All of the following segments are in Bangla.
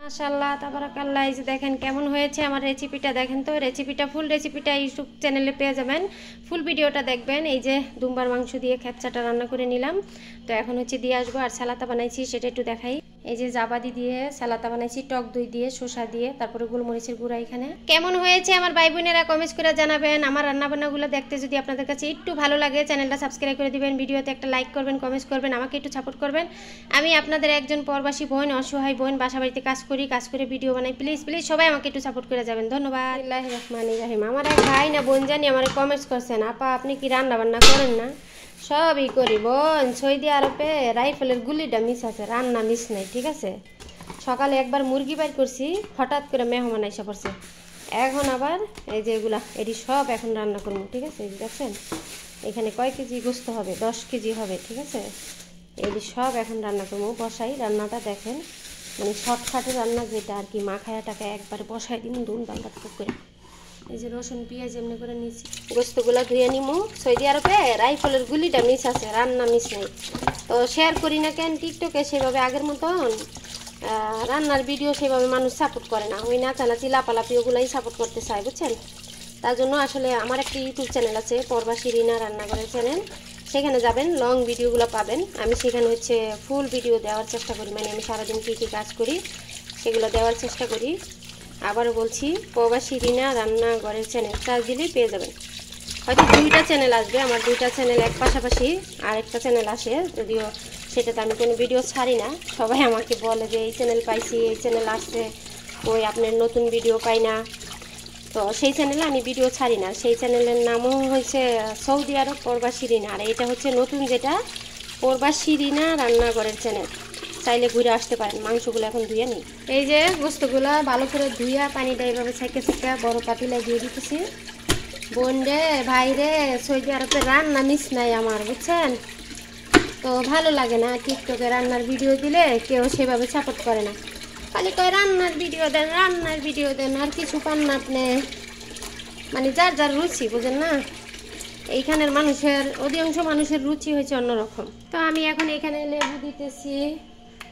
মাশাআল্লাহ তাবারাকাল্লাহ। এই যে দেখেন কেমন হয়েছে আমার রেসিপিটা, দেখেন তো রেসিপিটা, ফুল রেসিপিটা ইউটিউব চ্যানেলে পেয়ে যাবেন, ফুল ভিডিওটা দেখবেন। এই যে দুম্বার মাংস দিয়ে খেপচাটা রান্না করে নিলাম, তো এখন হচ্ছে দিয়ে আসবো। আর সালাতা বানাইছি সেটা একটু দেখাই। এই যে জাবাদি দিয়ে সালাতা বানাইছি, টক দই দিয়ে, শসা দিয়ে, তারপরে গোলমরিচের গুঁড়া। এখানে কেমন হয়েছে আমার ভাই বোনেরা কমেন্ট করে জানাবেন। আমার রান্নাবান্নাগুলো দেখতে যদি আপনাদের কাছে একটু ভালো লাগে, চ্যানেলটা সাবস্ক্রাইব করে দিবেন, ভিডিওতে একটা লাইক করবেন, কমেন্ট করবেন, আমাকে একটু সাপোর্ট করবেন। আমি আপনাদের একজন প্রবাসী বোন, অসহায় বোন, বাসা বাড়িতে কাজ করে ভিডিও বানাই। প্লিজ প্লিজ সবাই আমাকে একটু সাপোর্ট করে যাবেন, ধন্যবাদ। আল্লাহির রহমানির রহিম। আমার এক ভাই না বোন জানি আমার কমেন্টস করছেন, আপা আপনি কি রান্না বান্না করেন না? সবই করি বোন, সৌদি আরবে রাইফেলের গুলিটা মিস আছে, রান্না মিস নাই, ঠিক আছে। সকালে একবার মুরগি বাইর করছি, হঠাৎ করে মেহমান এসে পড়ছে, এখন আবার এই যে এগুলা এটি সব এখন রান্না করবো, ঠিক আছে। এই যে দেখছেন এখানে কয় কেজি গোস্ত হবে, 10 কেজি হবে, ঠিক আছে। এটি সব এখন রান্না করবো, বসাই রান্নাটা দেখেন, মানে শর্টকাটে রান্না যেটা আর কি, মাখায়াটাকে একবার বসাই দিন দুন বাংলা করে। এই যে রসুন পেঁয়াজ এমনি করে নিচ্ছি, গোস্তগুলো ধুয়ে নিমু। সৌদি আরবে রাইফেলের গুলিটা মিস আছে, রান্না মিস নেই। তো শেয়ার করি না কেন টিকটকে সেভাবে, আগের মতন রান্নার ভিডিও সেভাবে মানুষ সাপোর্ট করে না, ওই নাচানাচি লাপালাপি ওগুলাই সাপোর্ট করতে চায়, বুঝছেন। তার জন্য আসলে আমার একটি ইউটিউব চ্যানেল আছে, প্রবাসী রিনা রান্নাঘরের চ্যানেল, সেখানে যাবেন, লং ভিডিওগুলো পাবেন। আমি সেখানে হচ্ছে ফুল ভিডিও দেওয়ার চেষ্টা করি, মানে আমি সারাদিন কী কী কাজ করি সেগুলো দেওয়ার চেষ্টা করি। আবারও বলছি, প্রবাসী রিনা রান্নাঘরের চ্যানেল সার্চ দিলেই পেয়ে যাবেন। হয়তো 2টা চ্যানেল আসবে, আমার 2টা চ্যানেল এক পাশাপাশি আরেকটা চ্যানেল আসে, যদিও সেটাতে আমি কোনো ভিডিও ছাড়ি না। সবাই আমাকে বলে যে এই চ্যানেল পাইছি, এই চ্যানেল আসছে, ওই আপনার নতুন ভিডিও পাই না। তো সেই চ্যানেলে আমি ভিডিও ছাড়ি না, সেই চ্যানেলের নামও হচ্ছে সৌদি আরব প্রবাসী রিনা, আর এটা হচ্ছে নতুন যেটা প্রবাসী রিনা রান্নাঘরের চ্যানেল, চাইলে ঘুরে আসতে পারেন। মাংসগুলো এখন ধুয়ে নিই। এই যে গোস্তগুলো ভালো করে ধুইয়া পানিটা এইভাবে ছেঁকে ছেঁকে বড় পাতিলে দিয়ে দিতেছি। বোন রে ভাই রে, সৌদি আরবে রান্না মিস নাই আমার, বুঝছেন। তো ভালো লাগে না টিকটকে রান্নার ভিডিও দিলে কেউ সেভাবে সাপোর্ট করে না, খালি কয় রান্নার ভিডিও দেন, রান্নার ভিডিও দেন, আর কিছু পান না আপনি। মানে যার যার রুচি, বুঝেন না। এইখানের মানুষের, অধিকাংশ মানুষের রুচি হয়েছে অন্যরকম। তো আমি এখন এখানে লেবু দিতেছি,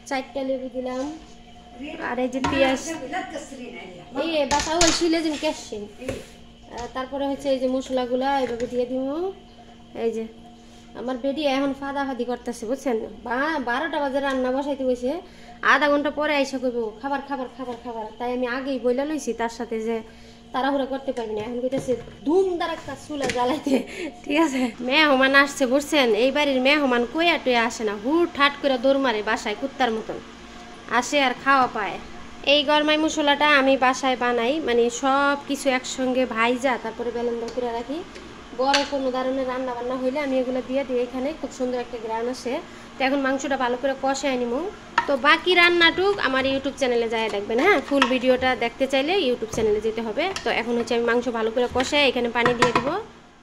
4টা লেবু দিলাম। আর এই যে পেঁয়াজ, এই বাতাও শিলে যে কেসছেন। তারপরে হচ্ছে এই যে মশলাগুলা এইভাবে দিয়ে দিব। এই যে আমার বেডি এখন ফাদাফাদি করতেছে, বুঝছেন। 12টা বাজে রান্না বসাইতে বসে, আধা ঘন্টা পরে আইসা করবো খাবার খাবার খাবার খাবার। তাই আমি আগেই বইলা লইছি তার সাথে যে তাড়াহুড়া করতে পারি না, এখন কইতেছে ধুম দাঁড়াক্কা চুলা জ্বালাইতে, ঠিক আছে। মেহমান আসছে, বুঝছেন। এই বাড়ির মেহমান কইয়া টুয়ে আসে না, হুট ঠাট করে দৌড় মারে বাসায় কুত্তার মতন আসে আর খাওয়া পায়। এই গরমাই মশলাটা আমি বাসায় বানাই, মানে সব কিছু একসঙ্গে ভাইজা তারপরে বেলেন্ডা করে রাখি। বড় কোনো ধরনের রান্না বান্না হইলে আমি এগুলো দিয়ে দিই, এখানে খুব সুন্দর একটা গ্রান আসে। তো এখন মাংসটা ভালো করে কষায় নিব। তো বাকি রান্নাটুক আমার ইউটিউব চ্যানেলে যায় দেখবেন, হ্যাঁ। ফুল ভিডিওটা দেখতে চাইলে ইউটিউব চ্যানেলে যেতে হবে। তো এখন হচ্ছে আমি মাংস ভালো করে কষায় এখানে পানি দিয়ে দিব।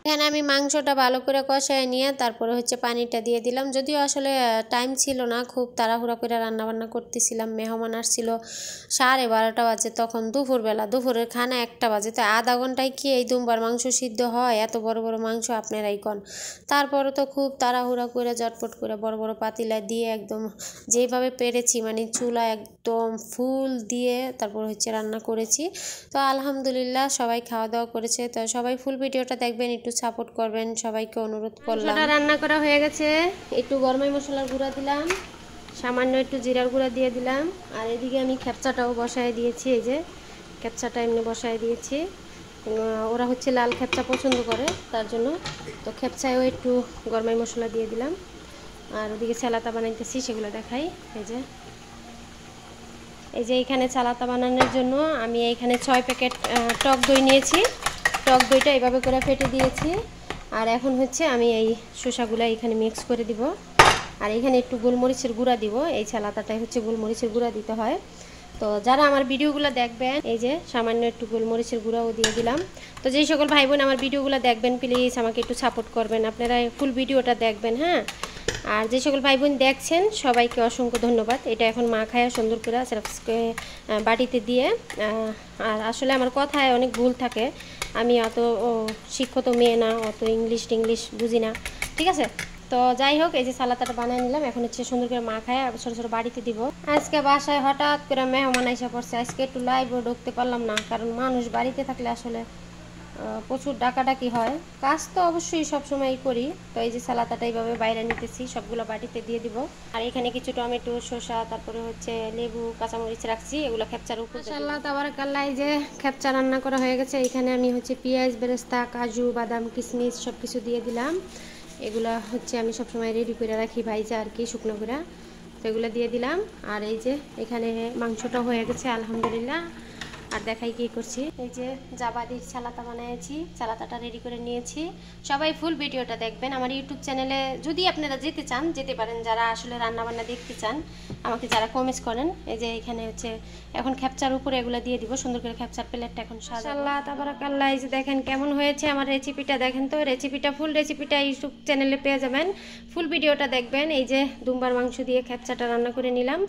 এখানে আমি মাংসটা ভালো করে কষায় নিয়ে তারপরে হচ্ছে পানিটা দিয়ে দিলাম। যদিও আসলে টাইম ছিল না, খুব তাড়াহুড়া করে রান্নাবান্না করতেছিলাম। মেহমান আসছিল 12:30 বাজে, তখন দুপুরবেলা, দুপুরের খানা 1টা বাজে। তো আধা ঘন্টায় কি এই দুম্বার মাংস সিদ্ধ হয়? এত বড় বড় মাংস আপনারাই কন। তারপরে তো খুব তাড়াহুড়া করে জটপট করে বড় বড় পাতিলা দিয়ে একদম যেভাবে পেরেছি, মানে চুলা একদম ফুল দিয়ে তারপর হচ্ছে রান্না করেছি। তো আলহামদুলিল্লাহ সবাই খাওয়া দাওয়া করেছে। তো সবাই ফুল ভিডিওটা দেখবেন, একটু সাপোর্ট করবেন, সবাইকে অনুরোধ করলাম। রান্না করা হয়ে গেছে, একটু গরমাই মশলার গুঁড়া দিলাম, সামান্য একটু জিরার গুঁড়া দিয়ে দিলাম। আর এদিকে আমি খেপচাটাও বসায় দিয়েছি, এই যে খেপচাটা এমনি বসায় দিয়েছি। ওরা হচ্ছে লাল খেপচা পছন্দ করে, তার জন্য তো খেপচায়ও একটু গরমাই মশলা দিয়ে দিলাম। আর ওদিকে সালাতা বানাইতেছি, সেগুলো দেখাই। এই যে এখানে সালাতা বানানোর জন্য আমি এইখানে 6 প্যাকেট টক দই নিয়েছি। টক দইটা এইভাবে করে ফেটে দিয়েছি। আর এখন হচ্ছে আমি এই শসাগুলো এখানে মিক্স করে দিব। আর এখানে একটু গোলমরিচের গুঁড়া দিব, এই সালাতাটাই হচ্ছে গোলমরিচের গুঁড়া দিতে হয়। তো যারা আমার ভিডিওগুলো দেখবেন, এই যে সামান্য একটু গোলমরিচের গুঁড়াও দিয়ে দিলাম। তো যেই সকল ভাই বোন আমার ভিডিওগুলো দেখবেন, প্লিজ আমাকে একটু সাপোর্ট করবেন, আপনারা ফুল ভিডিওটা দেখবেন, হ্যাঁ। আর যে সকল ভাই বোন দেখছেন সবাইকে অসংখ্য ধন্যবাদ। এটা এখন মা খায়া সুন্দর করে বাটিতে দিয়ে। আর আসলে আমার কথায় অনেক ভুল থাকে, আমি অত শিক্ষিত মেয়ে না, অত ইংলিশ বুঝি না, ঠিক আছে। তো যাই হোক, এই যে সালাতাটা বানিয়ে নিলাম। এখন হচ্ছে সুন্দর করে মাখায় ছোটো ছোটো বাড়িতে দিব। আজকে বাসায় হঠাৎ করে মেহমান এসে পড়ছে। আজকে একটু লাইভও ঢুকতে পারলাম না, কারণ মানুষ বাড়িতে থাকলে আসলে প্রচুর ডাকাডাকি হয়। কাজ তো অবশ্যই সবসময়ই করি। তো এই যে সালাতাটা এইভাবে বাইরে নিতেছি, সবগুলো বাটিতে দিয়ে দিব। আর এখানে কিছু টমেটো, শসা, তারপরে হচ্ছে লেবু, কাঁচামরিচ রাখছি, এগুলো খেপচার উপর। মাশাআল্লাহ তাবারাকাল্লাহ, এই যে খেপচা রান্না করা হয়ে গেছে। এখানে আমি হচ্ছে পেঁয়াজ, বেরেস্তা, কাজু, বাদাম, কিশমিশ সব কিছু দিয়ে দিলাম। এগুলা হচ্ছে আমি সবসময় রেডি করে রাখি ভাইজা আর কি, শুকনো করে। তো এগুলো দিয়ে দিলাম। আর এই যে এখানে মাংসটা হয়ে গেছে আলহামদুলিল্লাহ। আর দেখাই কি করছি, এই যে জাবাদির সালাতা বানিয়েছি, সালাতাটা রেডি করে নিয়েছি। সবাই ফুল ভিডিওটা দেখবেন। আমার ইউটিউব চ্যানেলে যদি আপনারা যেতে চান যেতে পারেন, যারা আসলে রান্না বান্না দেখতে চান, আমাকে যারা কমেন্টস করেন। এই যে এখানে হচ্ছে এখন খেপচার উপরে এগুলো দিয়ে দিব, সুন্দর করে খেপচার প্লেটটা এখন মাশাআল্লাহ তাবারাকাল্লাহ। এই যে দেখেন কেমন হয়েছে আমার রেসিপিটা, দেখেন তো। রেসিপিটা ফুল রেসিপিটা ইউটিউব চ্যানেলে পেয়ে যাবেন, ফুল ভিডিওটা দেখবেন। এই যে দুম্বার মাংস দিয়ে খেপচাটা রান্না করে নিলাম।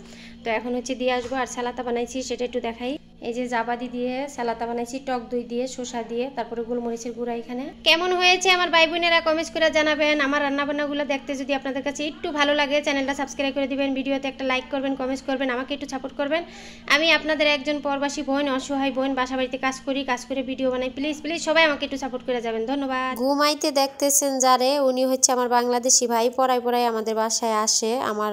তো এখন হচ্ছে দিয়ে আসবো। আর সালাতা বানাইছি সেটা একটু দেখাই। এই যে জাবাদি দিয়ে সালাতা বানাইছি, টক দই দিয়ে, শসা দিয়ে, তারপরে গোলমরিচের গুঁড়া। এখানে কেমন হয়েছে আমার ভাই বোনেরা কমেন্টস করে জানাবেন। আমার রান্নাবান্নাগুলো দেখতে যদি আপনাদের কাছে একটু ভালো লাগে, চ্যানেলটা সাবস্ক্রাইব করে দিবেন, ভিডিওতে একটা লাইক করবেন, কমেন্টস করবেন, আমাকে একটু সাপোর্ট করবেন। আমি আপনাদের একজন প্রবাসী বোন, অসহায় বোন, বাসা বাড়িতে কাজ করি, কাজ করে ভিডিও বানাই। প্লিজ প্লিজ সবাই আমাকে একটু সাপোর্ট করে যাবেন, ধন্যবাদ। ঘুমাইতে দেখতেছেন যারে, উনি হচ্ছে আমার বাংলাদেশি ভাই। পড়ায় আমাদের বাসায় আসে, আমার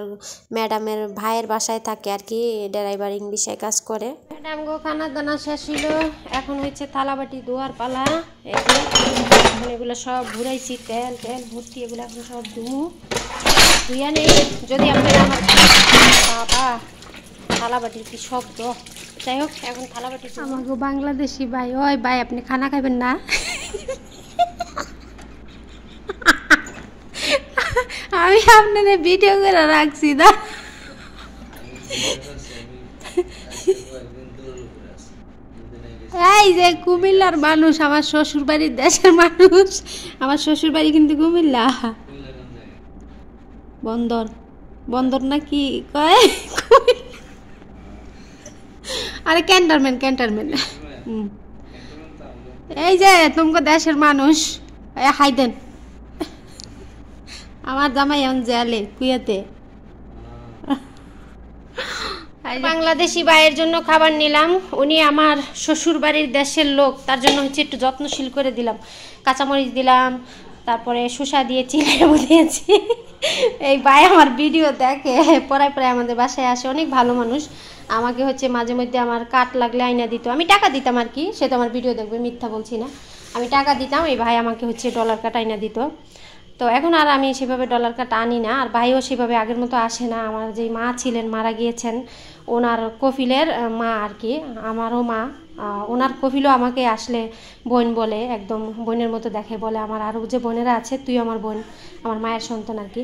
ম্যাডামের ভাইয়ের বাসায় থাকে আর কি, ড্রাইভারিং বিষয়ে কাজ করে। ম্যাডাম গো খানা দানা শেষ ছিল, এখন হচ্ছে থালাবাটি ধোয়ার পালা। এগুলো সব ঘুরাইছি, তেল তেল ভর্তি, এগুলো এখন সব ধুইয়া নেই। যদি আপনারা আমার বাবা থালাবাটির কি শব্দ, যাই হোক এখন থালাবাটি। আমাকে বাংলাদেশি ভাই, ওই ভাই আপনি খানা খাবেন না? আমি আপনাদের ভিডিও করে রাখছি না। এই যে কুমিল্লার মানুষ, আমার শ্বশুর বাড়ির দেশের মানুষ। আমার শ্বশুর বাড়ি কিন্তু কুমিল্লা। বন্দর বন্দর নাকি কয়, আরে ক্যান্টনমেন্ট। এই যে তোমাকে দেশের মানুষ হাই দেন। আমার জামাই এখন জেলে কুয়াতে। বাংলাদেশি ভাইয়ের জন্য খাবার নিলাম, উনি আমার শ্বশুর বাড়ির দেশের লোক, তার জন্য হচ্ছে একটু যত্নশীল করে দিলাম। কাঁচামরিচ দিলাম, তারপরে শসা দিয়েছি, লেবু দিয়েছি। এই ভাই আমার ভিডিও দেখে, পড়ায় আমাদের বাসায় আসে, অনেক ভালো মানুষ। আমাকে হচ্ছে মাঝে মধ্যে আমার কাট লাগলে আইনা দিত, আমি টাকা দিতাম আর কি। সে তো আমার ভিডিও দেখবে, মিথ্যা বলছি না, আমি টাকা দিতাম। এই ভাই আমাকে হচ্ছে ডলার কাট আইনা দিত। তো এখন আর আমি সেভাবে ডলার কাট আনি না, আর ভাইও সেভাবে আগের মতো আসে না। আমার যে মা ছিলেন, মারা গিয়েছেন, ওনার কফিলের মা আর কি, আমারও মা। ওনার কফিলও আমাকে আসলে বোন বলে, একদম বোনের মতো দেখে, বলে আমার আরও যে বোনেরা আছে তুই আমার বোন, আমার মায়ের সন্তান আর কি।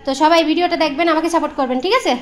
তো সবাই ভিডিওটা দেখবেন, আমাকে সাপোর্ট করবেন, ঠিক আছে।